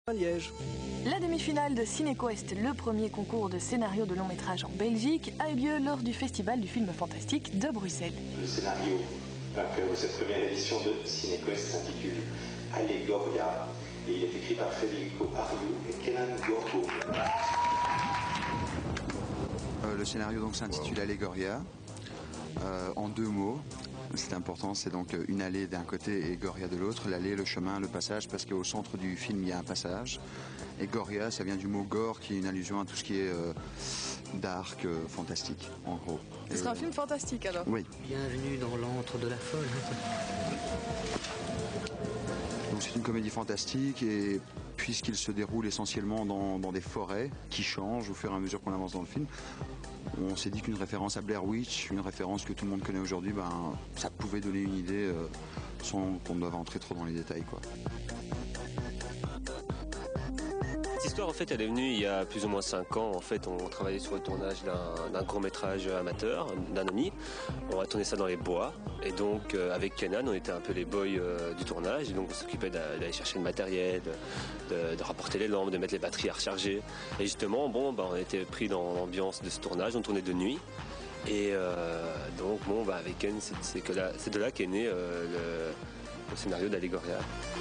à Liège. La demi-finale de CinéQuest, le premier concours de scénario de long métrage en Belgique, a eu lieu lors du Festival du film fantastique de Bruxelles. Le scénario vainqueur de cette première édition de CinéQuest s'intitule Allegoria et il est écrit par Federico Ariu et Kenan Gorgo. Le scénario donc s'intitule Allegoria, en deux mots. C'est important, c'est donc une allée d'un côté et Goria de l'autre. L'allée, le chemin, le passage, parce qu'au centre du film, il y a un passage. Et Goria, ça vient du mot gore, qui est une allusion à tout ce qui est dark, fantastique, en gros. Ce sera un film fantastique alors? Oui. Bienvenue dans l'antre de la folle. Donc c'est une comédie fantastique et puisqu'il se déroule essentiellement dans des forêts qui changent au fur et à mesure qu'on avance dans le film, on s'est dit qu'une référence à Blair Witch, une référence que tout le monde connaît aujourd'hui, ça pouvait donner une idée sans qu'on doive entrer trop dans les détails, quoi. Cette histoire, en fait, elle est venue il y a plus ou moins 5 ans. En fait, on travaillait sur le tournage d'un court-métrage amateur, d'un ami. On a tourné ça dans les bois. Et donc, avec Kenan, on était un peu les boys du tournage. Et donc, on s'occupait d'aller chercher le matériel, de rapporter les lampes, de mettre les batteries à recharger. Et justement, on était pris dans l'ambiance de ce tournage. On tournait de nuit. Et donc, avec Ken, c'est de là qu'est né le scénario d'Allegoria.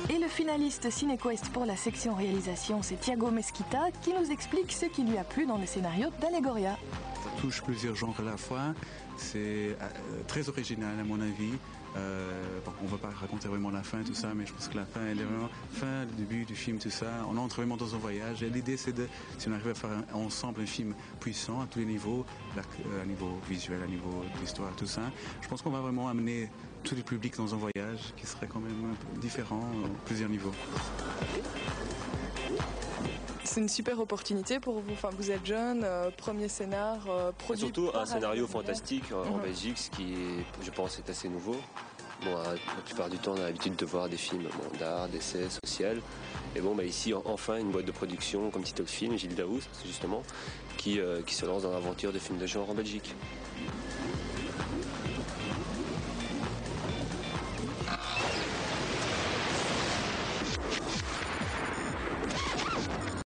Et le finaliste CinéQuest pour la section réalisation, c'est Thiago Mesquita qui nous explique ce qui lui a plu dans le scénario d'Allegoria. Ça touche plusieurs genres à la fois, c'est très original à mon avis. On ne va pas raconter vraiment la fin, tout ça, mais je pense que la fin, elle est vraiment fin, le début du film, tout ça. On entre vraiment dans un voyage. Et l'idée, c'est si on arrive à faire ensemble un film puissant à tous les niveaux, à niveau visuel, à niveau d'histoire, tout ça, je pense qu'on va vraiment amener tout le public dans un voyage qui serait quand même un peu différent à plusieurs niveaux. C'est une super opportunité pour vous. Enfin, vous êtes jeune, premier scénar produit. Surtout un scénario fantastique en Belgique, ce qui, je pense, est assez nouveau. La plupart du temps, on a l'habitude de voir des films d'art, d'essai, social. Et ici, enfin, une boîte de production comme Title Film, Gilles Daoust, justement, qui se lance dans l'aventure de films de genre en Belgique.